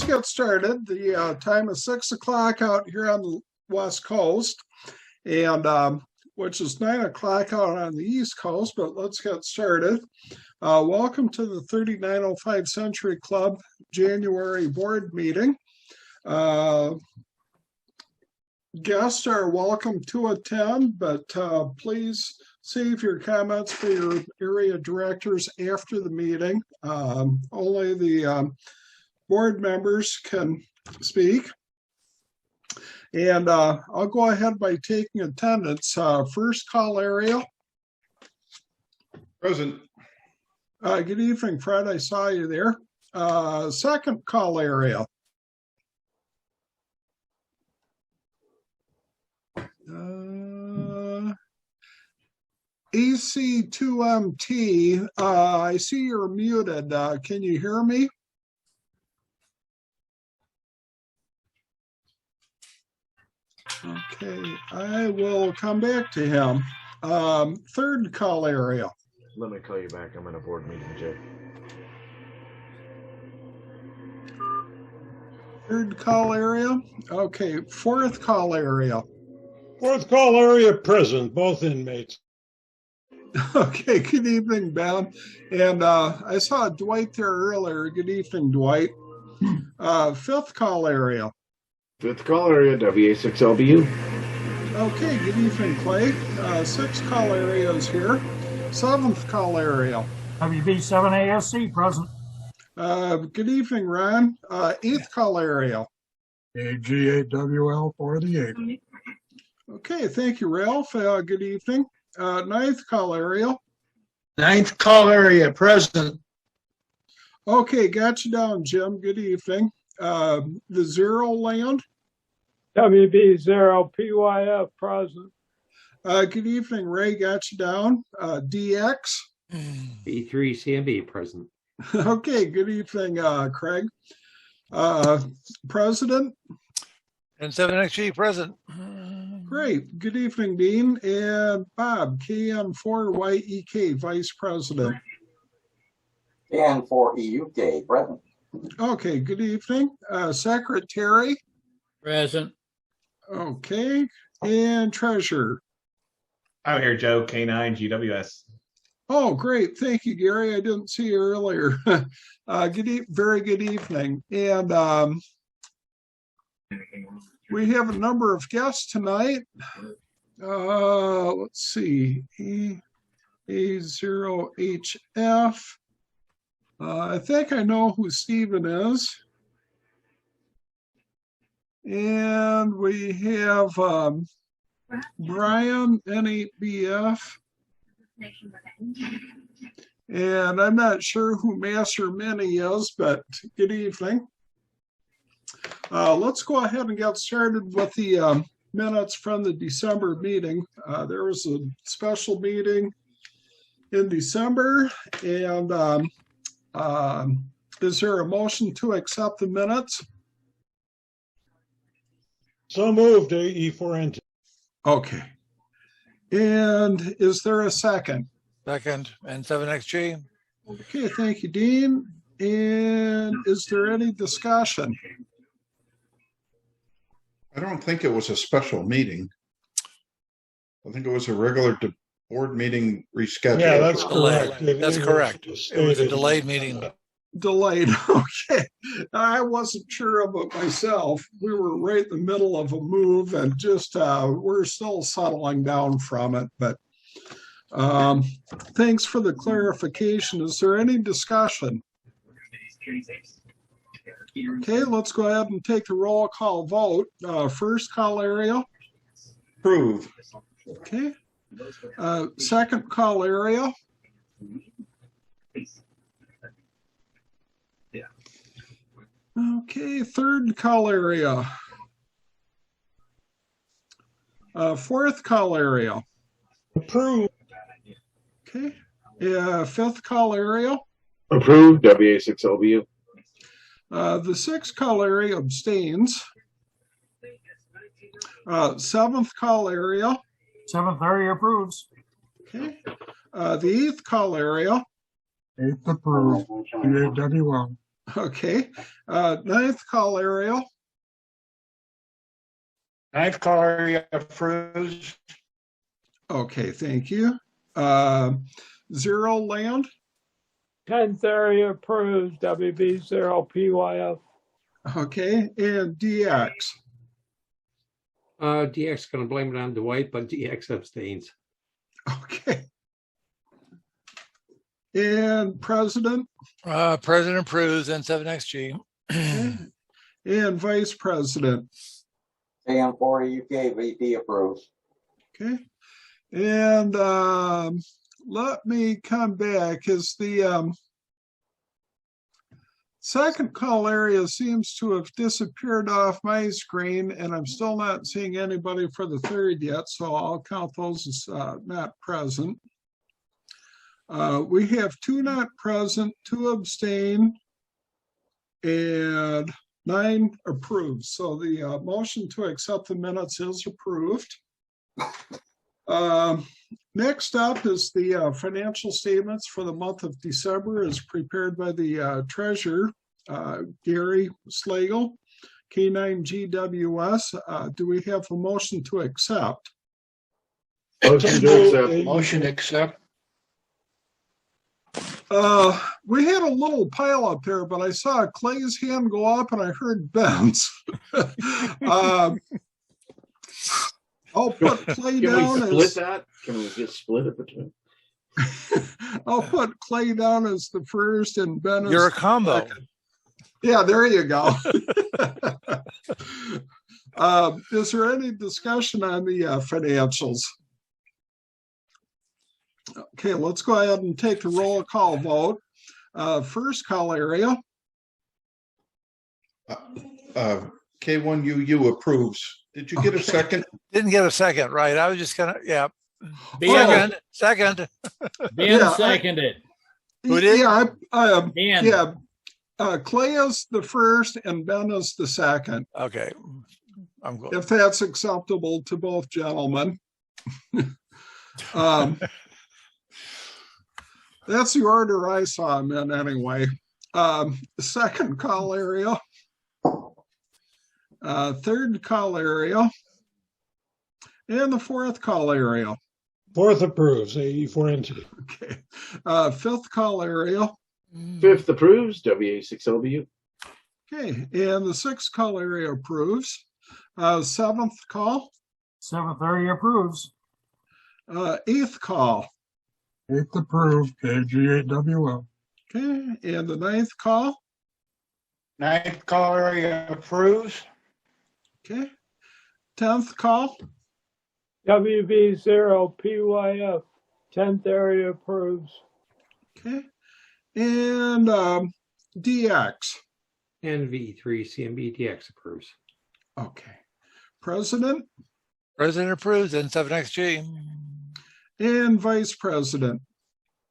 let's get started. The time is 6 o'clock out here on the West Coast, and which is 9 o'clock out on the East Coast, but let's get started. Welcome to the 3905 Century Club January board meeting. Guests are welcome to attend, but please save your comments for your area directors after the meeting. Only the board members can speak. And I'll go ahead by taking attendance. First call area. Present. Good evening, Fred. I saw you there. Second call area. AC2MT, I see you're muted. Can you hear me? Okay, I will come back to him. Third call area. Let me call you back. I'm in a board meeting, Jay. Third call area. Okay, fourth call area. Fourth call area present, both inmates. Okay, good evening, Ben. And I saw Dwight there earlier. Good evening, Dwight. Fifth call area. Fifth call area, WA6LBU. Okay, good evening, Clay. Sixth call area is here. Seventh call area. WB7ASC present. Good evening, Ron. Eighth call area. AG8WL for the 8th. Okay, thank you, Ralph. Good evening. Ninth call area. Ninth call area present. Okay, got you down, Jim. Good evening. The zero land. WB0PYF present. Good evening, Ray. Got you down. DX. B3CMB present. Okay, good evening, Craig. President. And 7XG present. Great. Good evening, Dean. And Bob, KN4YEK, Vice President. KN4EUK, present. Okay, good evening. Secretary. Present. Okay. And Treasurer. I'm here, Joe, K9GWS. Oh, great. Thank you, Gary. I didn't see you earlier. Very good evening. And we have a number of guests tonight. Let's see. A0HF. I think I know who Stephen is. And we have Brian, N8BF. And I'm not sure who Master Mini is, but good evening. Let's go ahead and get started with the minutes from the December meeting. There was a special meeting in December, and is there a motion to accept the minutes? So moved, AE4NT. Okay. And is there a second? Second. And 7XG. Okay, thank you, Dean. And is there any discussion? I don't think it was a special meeting. I think it was a regular board meeting rescheduled. Yeah, that's correct. That's correct. It was a delayed meeting. Delayed. Okay. I wasn't sure of it myself. We were right in the middle of a move and just we're still settling down from it. But thanks for the clarification. Is there any discussion? Okay, let's go ahead and take the roll call vote. First call area. Approve. Okay. Second call area. Okay, third call area. Fourth call area. Approved. Okay. Fifth call area. Approved, WA6LBU. The sixth call area abstains. Seventh call area. Seventh area approves. Okay. The eighth call area. Eighth approved. UAWL. Okay. Ninth call area. Ninth call area approves. Okay, thank you. Zero land. 10th area approves, WB0PYF. Okay, and DX. DX going to blame it on Dwight, but DX abstains. Okay. And president. President approves, N7XG. Okay. And vice president. KM40 UK VP approves. Okay. And let me come back. Is the second call area seems to have disappeared off my screen, and I'm still not seeing anybody for the third yet, so I'll count those as not present. We have 2 not present, 2 abstain, and 9 approved. So the motion to accept the minutes is approved. Next up is the financial statements for the month of December as prepared by the treasurer, Gary Slagle, K9GWS. Do we have a motion to accept? Motion to accept. Motion accept. We had a little pile up there, but I saw Clay's hand go up and I heard Ben's. I'll put Clay Can down we split as that? Can we just split it between? I'll put Clay down as the first and Ben as You're a the combo. second. Yeah, there you go. Is there any discussion on the financials? Okay, let's go ahead and take the roll call vote. First call area. K1UU approves. Did you get a second? Didn't get a second, right? I was just gonna, yeah. Ben. Second. Ben Yeah, seconded. Who did? Yeah, Ben. yeah. Clay is the first and Ben is the second, Okay. I'm good. if that's acceptable to both gentlemen. That's the order I saw him in anyway. Second call area. Third call area. And the fourth call area. Fourth approves, AE4NT. Okay. Fifth call area. Fifth approves, WA6LBU. Okay. And the sixth call area approves. Seventh call. 7th area approves. Eighth call. 8th approved, KG8WL. Okay. And the ninth call. Ninth call area approves. Okay. 10th call. WB0PYF, 10th area approves. Okay. And DX. NV3 CMB DX approves. Okay. President President approves, N7XG. and Vice President.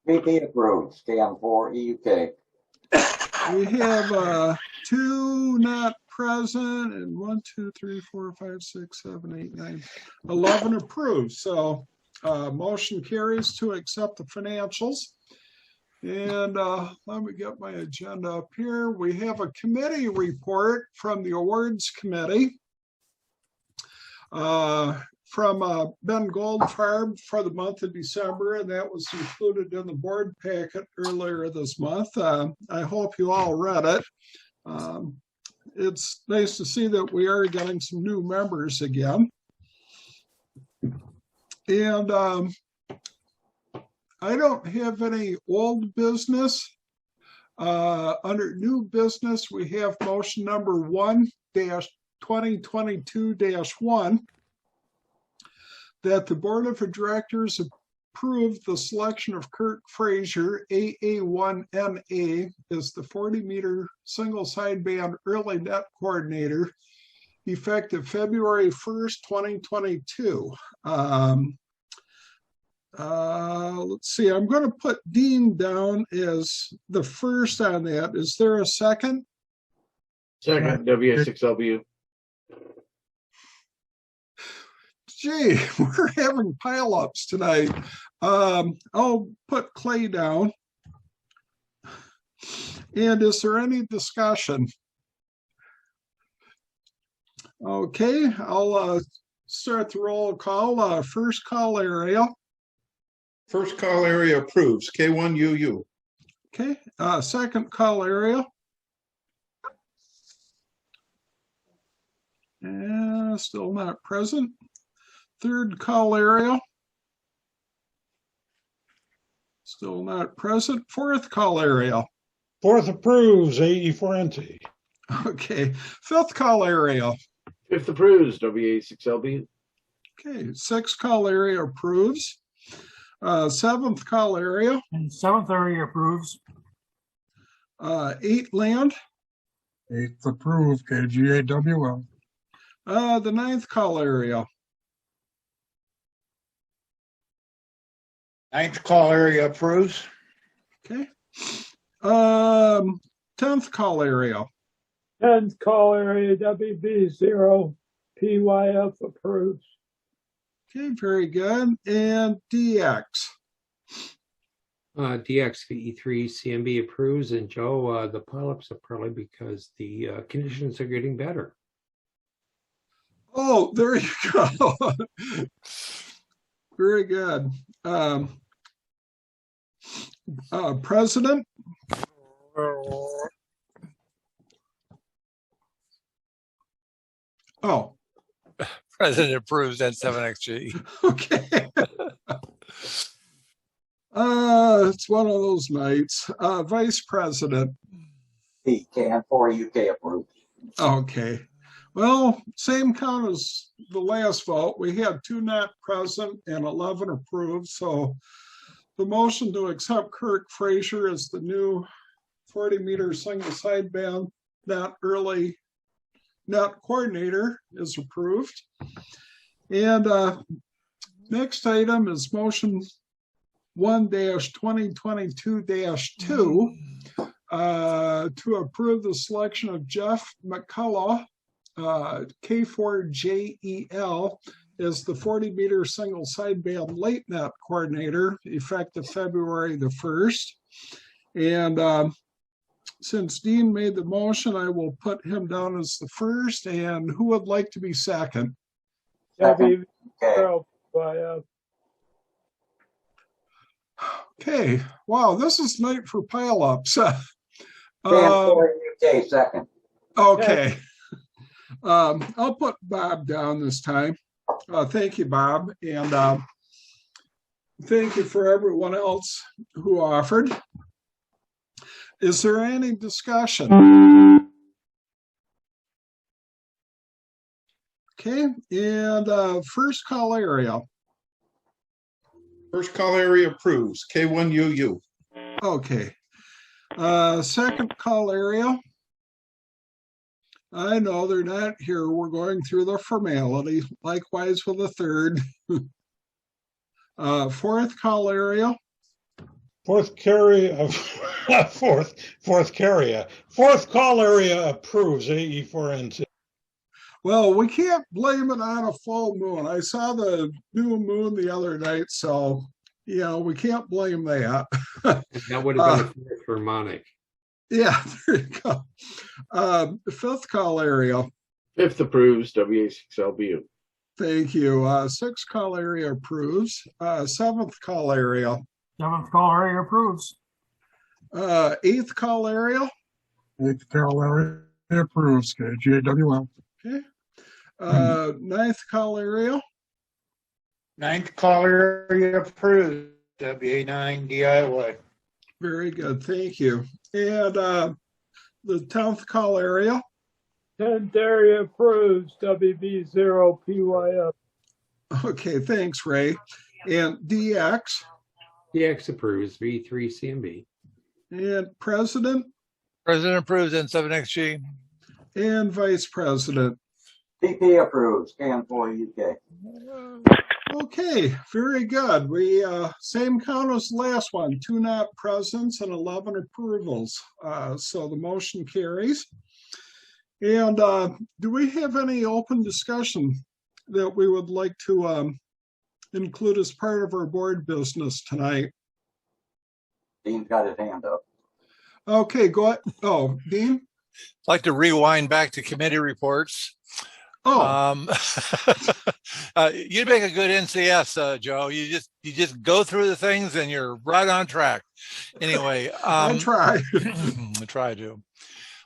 VP approves. KM4 EUK. We have 2 not present and 1, 2, 3, 4, 5, 6, 7, 8, 9, 11 approved. So motion carries to accept the financials. And let me get my agenda up here. We have a committee report from the awards committee from Ben Goldfarb for the month of December, and that was included in the board packet earlier this month. I hope you all read it. It's nice to see that we are getting some new members again. And I don't have any old business. Under new business, we have motion number 1-2022-1 that the Board of Directors approve the selection of Kurt Frazier, AA1NA, as the 40-meter single sideband early net coordinator, effective February 1st, 2022. Let's see, I'm going to put Dean down as the first on that. Is there a second? Second, WA6LBU. Gee, we're having pileups tonight. I'll put Clay down. And is there any discussion? Okay, I'll start the roll call. First call area. First call area approves, K1UU. Okay, second call area. Still not present. Third call area. Still not present. Fourth call area. Fourth approves, AE4NT. Okay, fifth call area. Fifth approves, WA6LBU. Okay, sixth call area approves. Seventh call area. And seventh area approves. Eight land. Eighth approved, KGAWL. The ninth call area. Ninth call area approves. Okay. 10th call area. 10th call area, WB0, PYF approves. Okay, very good. And DX. DXVE3 CMB approves, and Joe, the pileups are probably because the conditions are getting better. Oh, there you go. Very good. President. Oh, President approves N7XG. okay. It's one of those nights. Vice President. P, KN4 UK approved. Okay. Well, same count as the last vote. We had 2 not present and 11 approved. So the motion to accept Kirk Frazier as the new 40-meter single sideband net coordinator is approved. And next item is motion 1-2022-2 to approve the selection of Jeff McCullough, K4JEL, as the 40-meter single sideband late net coordinator effective February the 1st. And since Dean made the motion, I will put him down as the first. And who would like to be second? Second. WB0, Okay. Wow, this is night for pileups. KN4 UK second. Okay. I'll put Bob down this time. Thank you, Bob. And thank you for everyone else who offered. Is there any discussion? Okay, and first call area. First call area approves, K1UU. Okay. Second call area. I know they're not here. We're going through the formality. Likewise with the third. Fourth call area. Fourth carrier, fourth carrier. Fourth call area approves, AE4NT. Well, we can't blame it on a full moon. I saw the new moon the other night, so we can't blame that. That would have been a fourth harmonic. Yeah, there you go. Fifth call area. Fifth approves, WA6LBU. Thank you. Sixth call area approves. Seventh call area. Seventh call area approves. Eighth call area. Eighth call area approves, KGAWL. Okay. Ninth call area. Ninth call area approved, WA9 DIY. Very good. Thank you. And the 10th call area. 10th area approves, WB0 PYF. Okay, thanks, Ray. And DX. DX approves, V3 CMB. And President. President approves N7XG. And Vice President. PP approves, KN4 UK. Okay, very good. We same count as the last one, 2 not presents and 11 approvals. So the motion carries. And do we have any open discussion that we would like to include as part of our board business tonight? Dean's got his hand up. Okay, go ahead. Oh, Dean? I'd like to rewind back to committee reports. Oh, You'd make a good NCS, Joe. You just go through the things and you're right on track. Anyway, I try. I try to.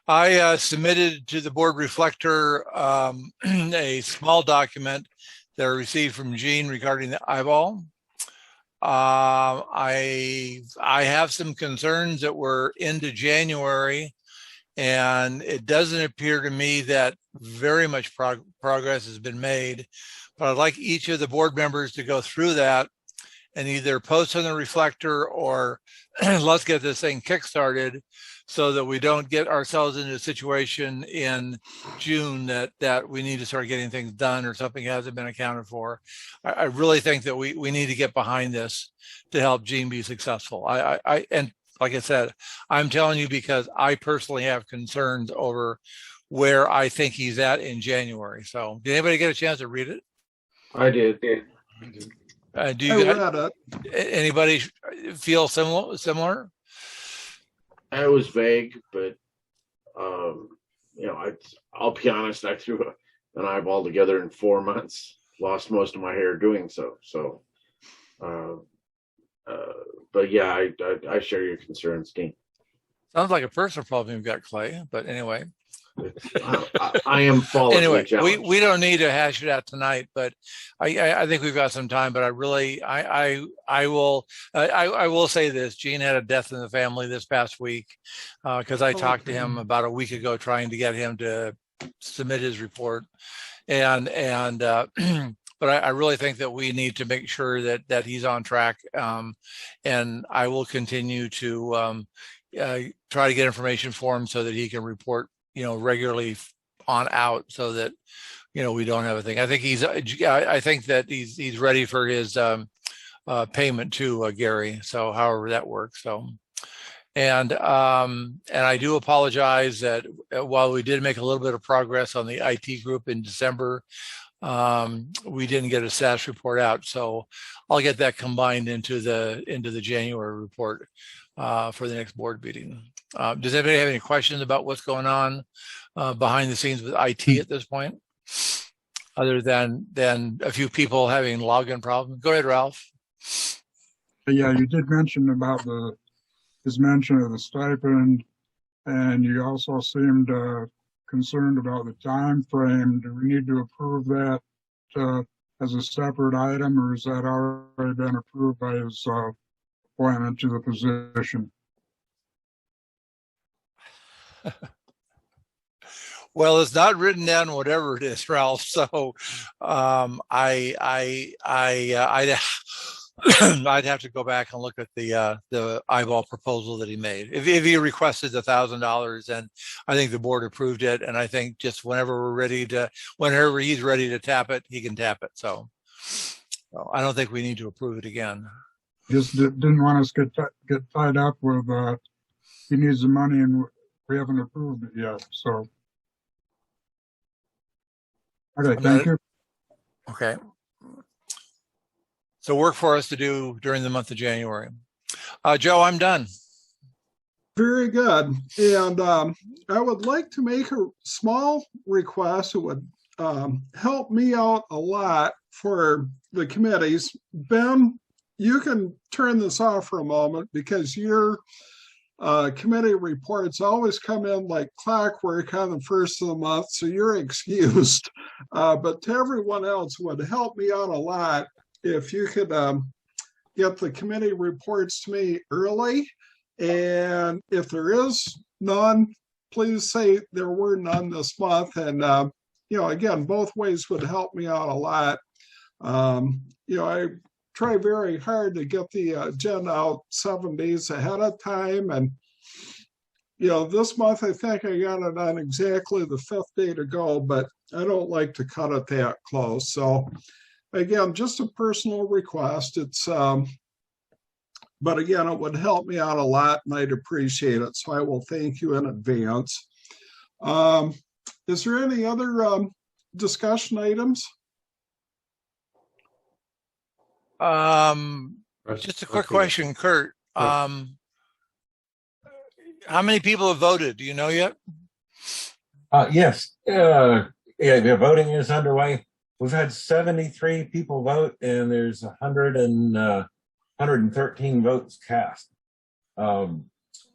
I submitted to the board reflector a small document that I received from Gene regarding the eyeball. I have some concerns that we're into January, and it doesn't appear to me that very much progress has been made. But I'd like each of the board members to go through that and either post on the reflector or let's get this thing kickstarted so that we don't get ourselves into a situation in June that we need to start getting things done or something hasn't been accounted for. I really think that we need to get behind this to help Gene be successful. And like I said, I'm telling you because I personally have concerns over where I think he's at in January. So did anybody get a chance to read it? I did. Do I you guys, read it. anybody feel similar? It was vague, but I'll be honest. I threw an eyeball together in 4 months. Lost most of my hair doing so. So, but yeah, I share your concerns, Dean. Sounds like a personal problem you've got, Clay. But anyway, I am following. anyway, we don't need to hash it out tonight. But I think we've got some time. But I really I will say this: Gene had a death in the family this past week because I talked to him about a week ago trying to get him to submit his report, and but I really think that we need to make sure that he's on track, and I will continue to try to get information for him so that he can report, regularly on out, so that we don't have a thing. I think I think that he's ready for his payment too, Gary. So however that works. So. And I do apologize that while we did make a little bit of progress on the IT group in December, we didn't get a status report out. So I'll get that combined into the January report for the next board meeting. Does anybody have any questions about what's going on behind the scenes with IT at this point, other than a few people having login problems? Go ahead, Ralph. Yeah, you did mention about his mention of the stipend, and you also seemed concerned about the time frame. Do we need to approve that as a separate item, or has that already been approved by his appointment to the position? Well, it's not written down, whatever it is, Ralph. So I'd have to go back and look at the eyeball proposal that he made. If he requested $1,000, and I think the board approved it, and I think just whenever he's ready to tap it, he can tap it. So I don't think we need to approve it again. Just didn't want us to get tied up with he needs the money and we haven't approved it yet. So, okay, thank you. Okay. So work for us to do during the month of January. Joe, I'm done. Very good. And I would like to make a small request. It would help me out a lot for the committees. Ben, you can turn this off for a moment because your committee reports always come in like clockwork on the first of the month, so you're excused. But to everyone else, it would help me out a lot if you could get the committee reports to me early. And if there is none, please say there were none this month. And, again, both ways would help me out a lot. I try very hard to get the agenda out 7 days ahead of time. And, this month, I think I got it on exactly the 5th day to go, but I don't like to cut it that close. So, again, just a personal request. But again, it would help me out a lot, and I'd appreciate it. So I will thank you in advance. Is there any other discussion items? Just a quick question, Kurt. How many people have voted? Do you know yet? Yes. The voting is underway. We've had 73 people vote, and there's 113 votes cast.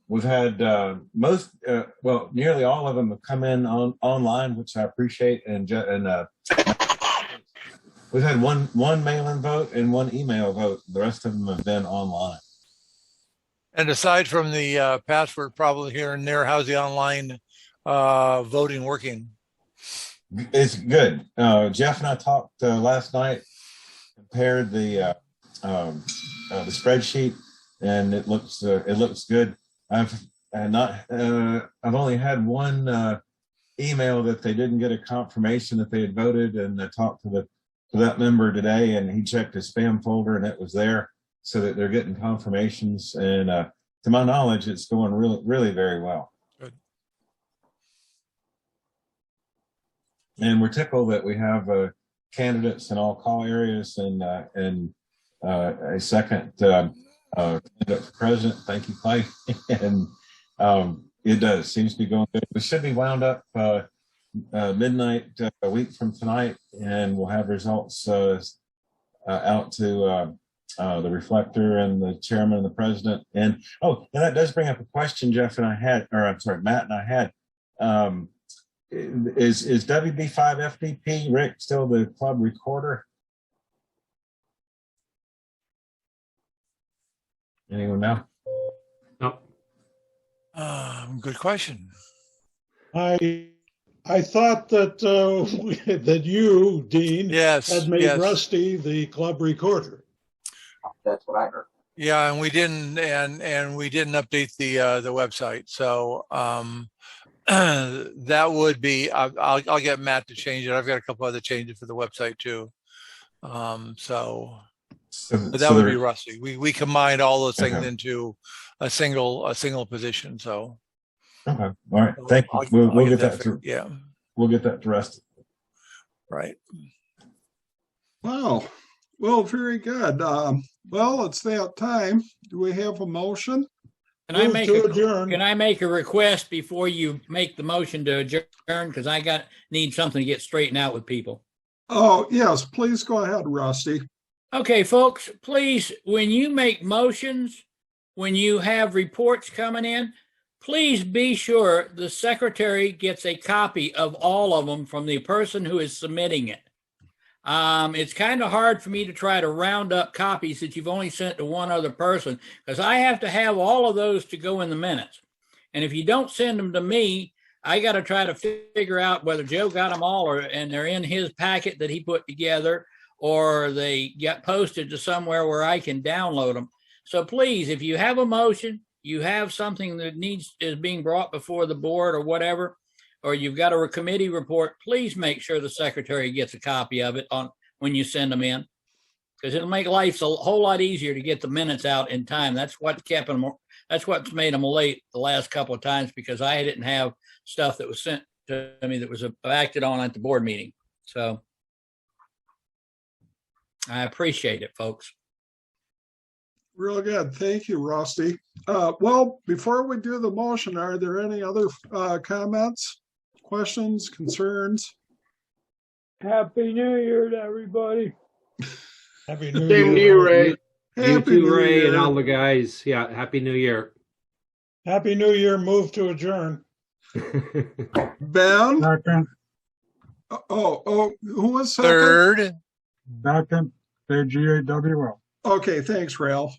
We've had nearly all of them have come in online, which I appreciate, and we've had one mail-in vote and one email vote. The rest of them have been online. And aside from the password problem here and there, how's the online voting working? It's good. Jeff and I talked last night, compared the spreadsheet, and it looks good. I've only had one email that they didn't get a confirmation that they had voted, and I talked to that member today, and he checked his spam folder, and it was there, so that they're getting confirmations. And to my knowledge, it's going really very well. Good. And we're tickled that we have candidates in all call areas, and a second candidate for president. Thank you, Clay. And it seems to be going good. We should be wound up midnight a week from tonight, and we'll have results out to the reflector and the chairman and the president. And that does bring up a question Matt and I had. Is WB5FDP Rick still the club recorder? Anyone know? No. Good question. I thought that that you, Dean, Yes, had made yes. Rusty the club recorder. That's what I heard. Yeah, and we didn't update the website. So that would be. I'll get Matt to change it. I've got a couple other changes for the website too. But that would be Rusty. We combined all those things into a single position. So okay, all right. Thank you. We'll get that to, yeah. We'll get that to Rusty. Right. Wow. Well, very good. Well, it's that time. Do we have a motion? Can I adjourn. Can I make a request before you make the motion to adjourn? Because I need something to get straightened out with people. Oh, yes. Please go ahead, Rusty. Okay, folks, please, when you make motions, when you have reports coming in, please be sure the secretary gets a copy of all of them from the person who is submitting it. It's kind of hard for me to try to round up copies that you've only sent to one other person, because I have to have all of those to go in the minutes. And if you don't send them to me, I got to try to figure out whether Joe got them all and they're in his packet that he put together, or they get posted to somewhere where I can download them. So please, if you have a motion, you have something that is being brought before the board or whatever, or you've got a committee report, please make sure the secretary gets a copy of it when you send them in, because it'll make life a whole lot easier to get the minutes out in time. That's what's made them late the last couple of times, because I didn't have stuff that was sent to me that was acted on at the board meeting. So I appreciate it, folks. Real good. Thank you, Rusty. Well, before we do the motion, are there any other comments, questions, concerns? Happy New Year to everybody. Happy New Same Year. to you, Ray. You Happy too, New Ray, Year. and all the guys. Yeah, Happy New Year. Happy New Year. Move to adjourn. Ben? Second, Who was second? Third. second, KGAWL. Okay, thanks, Ralph.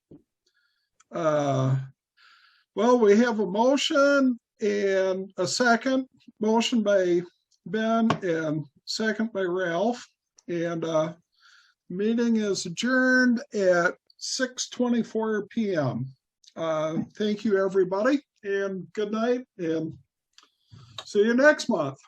Well, we have a motion and a second. Motion by Ben and second by Ralph. And meeting is adjourned at 6:24 p.m. Thank you, everybody, and good night, and see you next month.